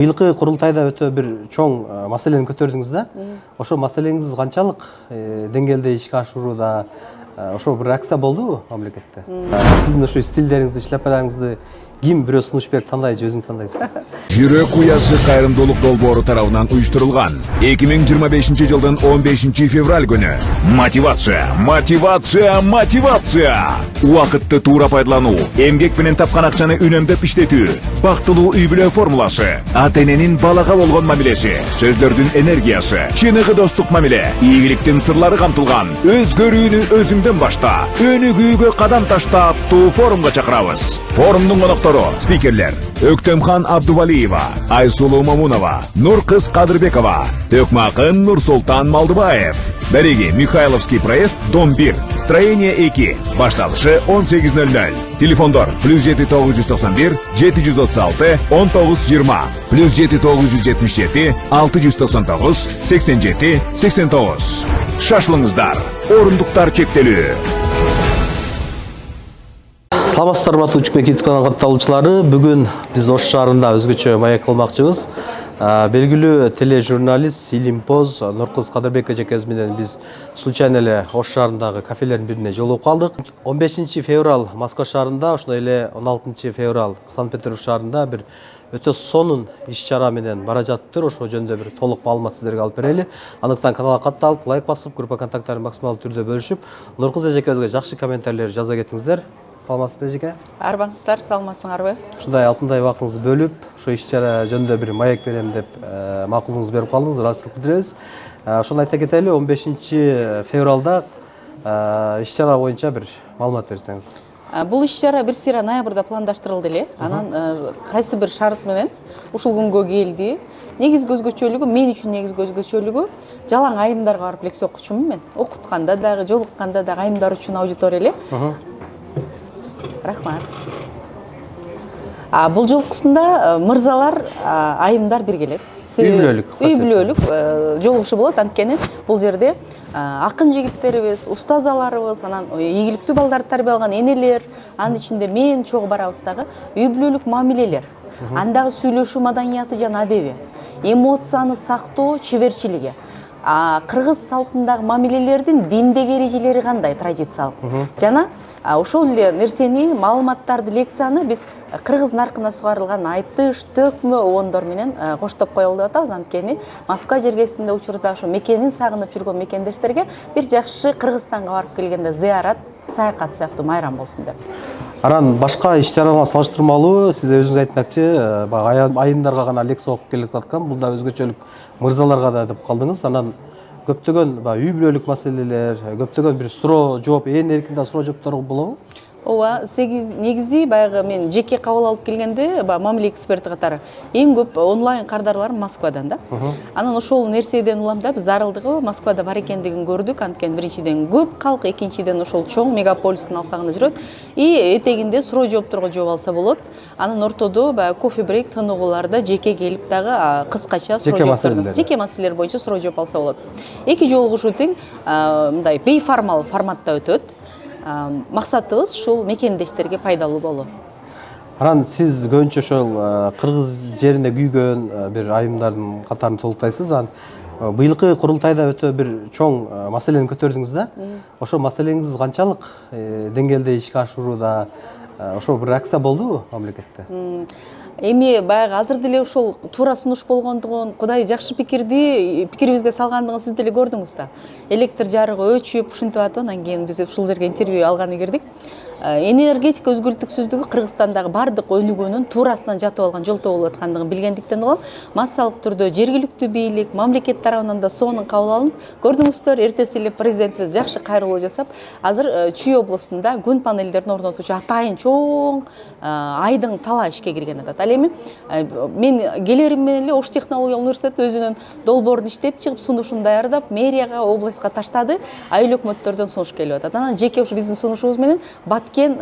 Быйылкы курултайда өтө бир чоң маселени көтөрдүңүз да. Ошо маселеңиз канчалык деңгээлде ишке ашырууда ошо бир реакция болдубу мамлекетте? Сиздин ошо стилдериңизди, шляпаларыңызды ким бирөө сунуш берип тандайбы же өзүңүз тандайсызбы? Жүрөк уясы кайрымдуулук долбоору тарабынан уюштурулган 2025 жылдын 15 февраль күнү мотивация. Убакытты туура пайдалануу, эмгек менен тапкан акчаны үнөмдөп иштетүү, бактылуу үй бүлө формуласы, ата-эненин балага болгон мамилеси, сөздөрдүн энергиясы, чыныгы достук мамиле, ийгиликтин сырлары камтылган өзгөрүүнү өзүңдөн башта, өнүгүүгө кадам ташта аттуу форумга чакырабыз. Форумдун коноктору спикерлер Өктөмхан Абдувалиева, Айсулуу Момунова, Нуркыз Кадырбекова, Төкмакын Нурсултан Малдыбаев. Береги Михайловский проезд, дом 1, строение 2, башталышы 18:00. Телефондор +7991 736 1920, +7977 699 87 89. Шашылыңыздар, орундуктар чектелүү. Саламатсыздарбы Учкбек YouTube каналынын катталуучулары. Бүгүн биз Ош шаарында өзгөчө маек кылмакчыбыз. Белгилүү тележурналист Илимпоз Нуркыз Кадырбек эжекебиз менен биз случайно эле Ош шаарындагы кафелердин бирине жолугуп калдык. 15 февраль Москва шаарында, ошондой эле 16 февраль Санкт-Петербург шаарында бир өтө сонун иш-чара менен бара жатыптыр. Ошол жөнүндө бир толук маалымат сиздерге алып берели. Андыктан каналга катталып, лайк басып, группа контакттарын максималдуу түрдө бөлүшүп, Нуркыз эжекебизге жакшы комментарийлер жаза кетиңиздер. Саламатсызбы эжеке? Арбаңыздар, саламатсыңарбы? Ушундай алтындай убактыңызды бөлүп, ошо иш-чара жөнүндө бир маек берем деп макулдугуңузду берип калдыңыз. Ыраазычылык билдиребиз. Ошону айта кетели, 15 февралда иш-чара боюнча бир маалымат берсеңиз. Бул иш-чара бир сыйра ноябрда пландаштырылды эле. Анан кайсы бир шарт менен ушул күнгө келди. Негизги өзгөчөлүгү, мен үчүн негизги өзгөчөлүгү, жалаң айымдарга барып лекция окучумун мен. Окутканда дагы, жолукканда дагы айымдар үчүн аудитория эле. Рахмат. Бул жолкусунда мырзалар, айымдар бир келет. Үй бүлөлүк жолугушуу болот. Анткени бул жерде акын жигиттерибиз, устазаларыбыз, анан ийгиликтүү балдарды тарбия алган энелер, анын ичинде мен чогуу барабыз дагы үй бүлөлүк мамилелер, андагы сүйлөшүү маданияты жана адеби, эмоцияны сактоо чеберчилиги, кыргыз салтындагы мамилелердин диндеги эрежелери кандай традициялык жана ошол эле нерсени, маалыматтарды, лекцияны биз кыргыз наркына сугарылган айтыш, төкмө, обондор менен коштоп коелу деп атабыз. Анткени Москва жергесинде учурда ошо мекенин сагынып жүргөн мекендештерге бир жакшы Кыргызстанга барып келгенде зыярат, саякат сыяктуу майрам болсун деп. Анан башка иш-чараларга салыштырмалуу, сиз өзүңүз айтмакчы, айымдарга гана лекция окуп келип аткан, бул да өзгөчөлүк мырзаларга да деп калдыңыз. Анан көптөгөн үй бүлөлүк маселелер, көптөгөн бир суроо жооп, ээн эркин суроо жооптор болобу? Ооба, негизи баягы мен жеке кабыл алып келгенде, мамиле эксперти катары эң көп онлайн кардарларым Москвадан да. Анан ошол нерседен улам да биз зарылдыгы Москвада бар экендигин көрдүк. Анткени биринчиден көп калк, экинчиден ошол чоң мегаполистин алкагында жүрөт. Этегинде суроо жоопторго жооп алса болот. Анан ортодо баягы кофе брейк тыныгууларда жеке келип дагы кыскача суроо жоопторду, жеке маселелер боюнча суроо жооп алса болот. Эки жолугушуу тең мындай бейформал форматта өтөт. Максатыбыз ушул мекендештерге пайдалуу болуу. Анан сиз көбүнчө ошол кыргыз жеринде күйгөн бир айымдардын катарын толуктайсыз. Анан быйылкы курултайда өтө бир чоң маселени көтөрдүңүз да. Ошол маселеңиз канчалык деңгээлде ишке ашырууда ошо бир реакция болдубу мамлекетте? Эми баягы азыр деле ушул туура сунуш болгондугун, Кудай жакшы пикирибизге салгандыгын сиз деле көрдүңүз да. Электр жарыгы өчүп, ушинтип атып, анан кийин биз ушул жерге интервью алганы кирдик. Энергетика өзгүлтүксүздүгү Кыргызстандагы бардык өнүгүүнүн туурасынан жатып алган жолтоо болуп аткандыгын билгендиктен улам массалык түрдө жергиликтүү бийлик, мамлекет тарабынан да сонун кабыл алынып, көрдүңүздөр, эртеси эле президентибиз жакшы кайрылуу жасап, азыр Чүй областында күн панелдерин орнотуучу атайын чоң айдың тала ишке кирген атат. Ал эми мен келерим менен эле Ош технологиялык университети өзүнүн долбоорун иштеп чыгып, сунушун даярдап, мэрияга, областка таштады, айыл өкмөттөрдөн сунуш келип атат. Анан жеке ушу биздин сунушубуз менен анткени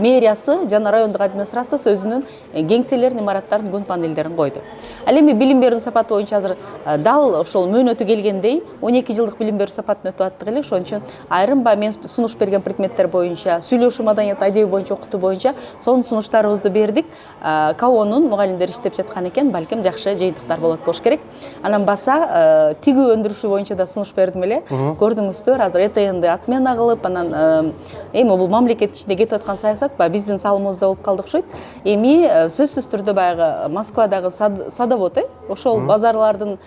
мэриясы жана райондук администрациясы өзүнүн кеңселерин, имараттарын, күн панелдерин койду. Ал эми билим берүү сапаты боюнча азыр дал ошол мөөнөтү келгендей 12 жылдык билим берүү сапатын өтүп аттык эле. Ошон үчүн айрым мен сунуш берген предметтер боюнча, сүйлөшүү маданияты, адеби боюнча окутуу боюнча сонун сунуштарыбызды бердик. КАОнун мугалимдери иштеп жаткан экен, балким жакшы жыйынтыктар болуш керек. Анан баса тигүү өндүрүшү боюнча да сунуш бердим эле. Көрдүңүздөр, азыр ЭТНди отмена кылып, анан эми бул мамлекеттин ичинде кетип аткан саясат биздин салымыбызда болуп калды окшойт. Эми сөзсүз түрдө баягы Москвадагы садовод, ошол базарлардын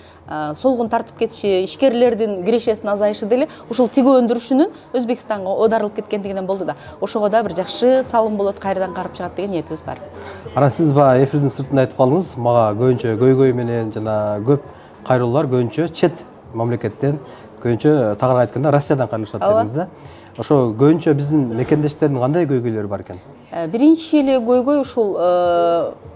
солгун тартып кетиши, ишкерлердин кирешесинин азайышы деле ушул тигүү өндүрүшүнүн Өзбекстанга оодарылып кеткендигинен болду да. Ошого да бир жакшы салым болот, кайрадан карып чыгат деген ниетибиз бар. Анан сиз баягы эфирдин сыртында айтып калдыңыз, мага көбүнчө көйгөй менен жана көп кайрылуулар көбүнчө чет мамлекеттен, көбүнчө тагыраак айтканда Россиядан кайрылышат дедиңиз да. Ошо көбүнчө биздин мекендештердин кандай көйгөйлөрү бар экен? Биринчи эле көйгөй ушул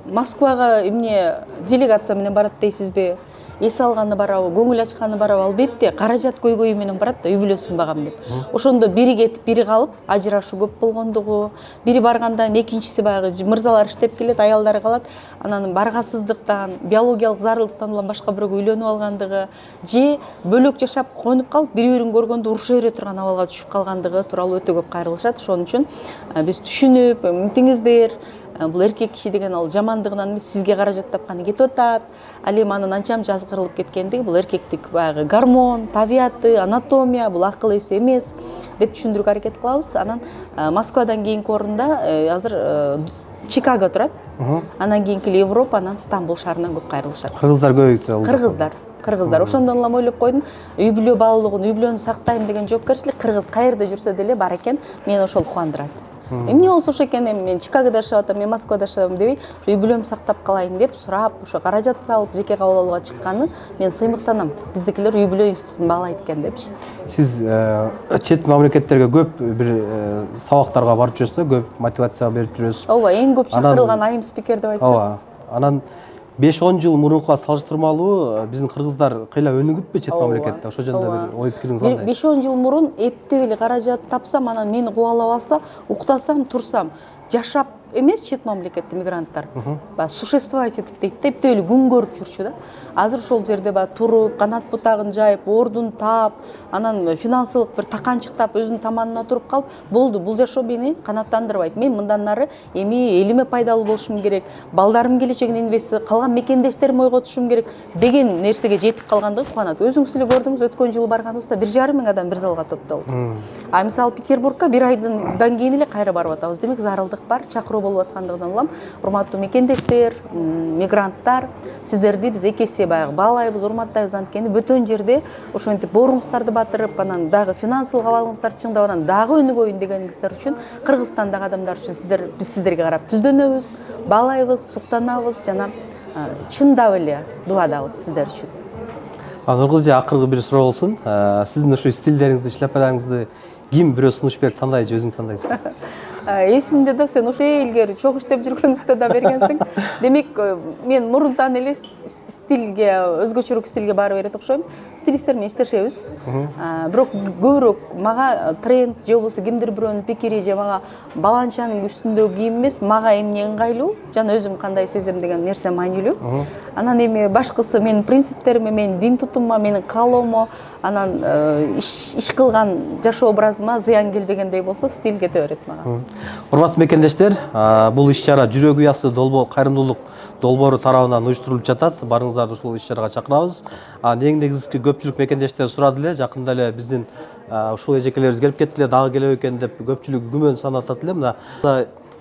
Москвага эмне делегация менен барат дейсизби? Эс алганы барабы, көңүл ачканы барабы? Албетте, каражат көйгөйү менен барат да, үй бүлөсүн багам деп. Ошондо бири кетип, бири калып, ажырашуу көп болгондугу, бири баргандан экинчиси баягы мырзалар иштеп келет, аялдары калат, анан баргасыздыктан, биологиялык зарылдыктан улам башка бирөөгө үйлөнүп алгандыгы, же бөлөк жашап конуп калып, бири-бирин көргөндө уруша бере турган абалга түшүп калгандыгы тууралуу өтө көп кайрылышат. Ошон үчүн биз түшүнүп, миңтиңиздер, бул эркек киши деген ал жамандыгынан эмес, сизге каражат тапканы кетип атат. Ал эми анын анчам жазгырылып кеткендиги бул эркектик баягы гормон, табияты, анатомия, бул акыл эс эмес деп түшүндүрүүгө аракет кылабыз. Анан Москвадан кийинки орунда азыр Чикаго турат. Анан кийинки Европа, анан Стамбул шаарынан көп кайрылышат. Кыргыздар көп. Кыргыздар. Ошондон улам ойлоп койдум, үй бүлө баалуулугун, үй бүлөнү сактайм деген жоопкерчилик кыргыз каерде жүрсө деле бар экен. Мени ошол кубандырат. Эмне болсо ошо экен, эми мен Чикагода жашап атам, мен Москвада жашап дебей, үй бүлөмдү сактап калайын деп сурап, ошо каражат салып, жеке кабыл алууга чыкканы мен сыймыктанам. Биздикилер үй бүлө институтун баалайт экен депчи. Сиз чет мамлекеттерге көп бир сабактарга барып жүрөсүз да, көп мотивация берип жүрөсүз. Ооба, эң көп чакырылган айым спикер деп айтышат. Ооба. Анан 5-10 жыл мурункуга салыштырмалуу биздин кыргыздар кыйла өнүгүппү чет мамлекетте? Ошол жөнүндө бир ой пикириңиз кандай? 5-10 жыл мурун эптеп эле каражат тапсам, анан мени кубалабаса, уктасам, турсам, жашап эмес чет мамлекетте мигранттар существовать этип дейт да, эптеп эле күн көрүп жүрчү да. Азыр ошол жерде баягы туруп, канат бутагын жайып, ордун таап, анан финансылык бир таканчыктап, өзүнүн таманына туруп калып, болду, бул жашоо мени канааттандырбайт. Мен мындан нары эми элиме пайдалуу болушум керек, балдарым келечегин инвестиция, калган мекендештериме ойготушум керек деген нерсеге жетип калгандыгы кубанат. Өзүңүз эле көрдүңүз, өткөн жылы барганыбызда 1,5 миң адам бир залга топтолду. А мисалы Петербургка бир айдан кийин эле кайра барып атабыз. Демек зарылдык бар, чакыруу болуп аткандыгынан улам, урматтуу мекендештер, мигранттар, сиздерди биз эки эсе баягы баалайбыз, урматтайбыз. Анткени бөтөн жерде ошентип бооруңуздарды батырып, анан дагы финансылык абалыңыздарды чыңдап, анан дагы өнүгөйүн дегениңиздер үчүн, Кыргызстандагы адамдар үчүн биз сиздерге карап түздөнөбүз, баалайбыз, суктанабыз жана чындап эле дубадабыз сиздер үчүн. Нургүл же, акыркы бир суроо болсун. Сиздин ушу стилдериңизди, шляпаларыңызды ким бирөө сунуш берип тандайт же өзүңүз тандайсызбы? Эсимде да, сен ошо илгери чок иштеп жүргөнүбүздө да бергенсиң. Демек, мен мурунтан эле стилге, өзгөчөрөөк стилге баары берет окшойм. Стилистер менен иштешебиз. Бирок көбүрөөк мага тренд же болбосо кимдир бирөөнүн пикири же мага баланчанын үстүндөгү кийим эмес, мага эмне ыңгайлуу жана өзүм кандай сезем деген нерсе маанилүү. Анан эми башкысы менин принциптериме, менин дин тутумума, менин каалоомо, анан иш кылган жашоо образыма зыян келбегендей болсо стиль кете берет мага. Урматтуу мекендештер, бул иш-чара Жүрөк уясы кайрымдуулук долбоору тарабынан уюштурулуп жатат. Барыңыздарды ушул иш-чарага чакырабыз. Эң негизги көпчүлүк мекендештер сурады эле, жакында эле биздин ушул эжекелерибиз келип кетти эле, дагы келет экен деп көпчүлүк күмөн санатат эле. Мына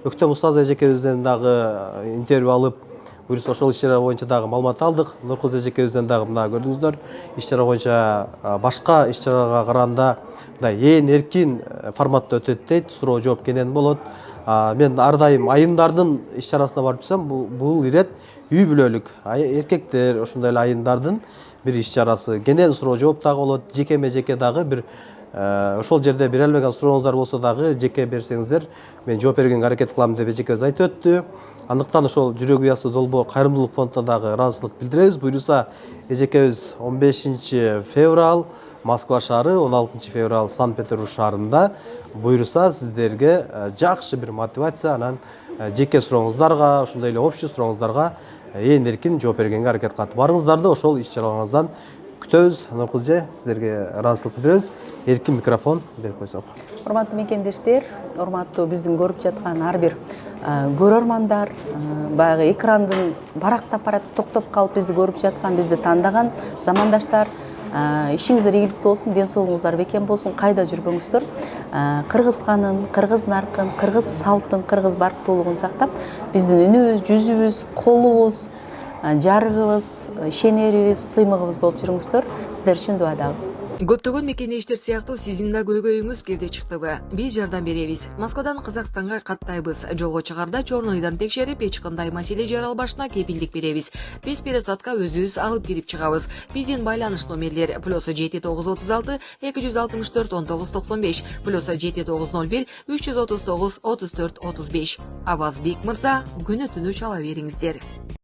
Өктөм Устаз эжекебизден дагы интервью алып, буюрса ошол иш-чара боюнча дагы маалымат алдык. Нуркыз эжекебизден дагы мына көрдүңүздөр, иш-чара боюнча башка иш-чарага караганда ээн эркин форматта өтөт дейт, суроо жооп кенен болот. Мен ар дайым айымдардын иш-чарасына барып жүрсөм, бул ирет үй бүлөлүк эркектер ошондой эле айымдардын бир иш-чарасы. Кенен суроо жооп дагы болот, жекеме жеке дагы бир ошол жерде бере албаган сурооңуздар болсо дагы жеке берсеңиздер, мен жооп бергенге аракет кылам деп эжекебиз айтып өттү. Андыктан ошол Жүрөк уясы кайрымдуулук фондуна дагы ыраазычылык билдиребиз. Буюрса эжекебиз 15 февраль Москва шаары, 16 февраль Санкт Петербург шаарында. Буйруса сиздерге жакшы бир мотивация, анан жеке сурооңуздарга, ошондой эле общий сурооңуздарга ээн эркин жооп бергенге аракет кылат. Барыңыздарды ошол иш-чараларыңыздан күтөбүз. Нуркыз эже, сиздерге ыраазычылык билдиребиз. Эркин микрофон берип койсок. Урматтуу мекендештер, урматтуу биздин көрүп жаткан ар бир көрөрмандар, баягы экрандын барактап барат токтоп калып бизди көрүп жаткан, бизди тандаган замандаштар, ишиңиздер ийгиликтүү болсун, ден соолугуңуздар бекем болсун, кайда жүрбөңүздөр. Кыргыз канын, кыргыз наркын, кыргыз салтын, кыргыз барктуулугун сактап, биздин үнүбүз, жүзүбүз, колубуз, жарыгыбыз, ишенерибиз, сыймыгыбыз болуп жүрүңүздөр. Сиздер үчүн дуадабыз. Көптөгөн мекендештер сыяктуу сиздин да көйгөйүңүз кирди чыктыбы? Биз жардам беребиз. Москвадан Казакстанга каттайбыз. Жолго чыгарда чорнойдон текшерип, эч кандай маселе жаралбашына кепилдик беребиз. Биз пересадка өзүбүз алып кирип чыгабыз. Биздин байланыш номерлер +7936 264 1995 +7901 339 34 35. Авазбек мырза, күнү түнү чала бериңиздер.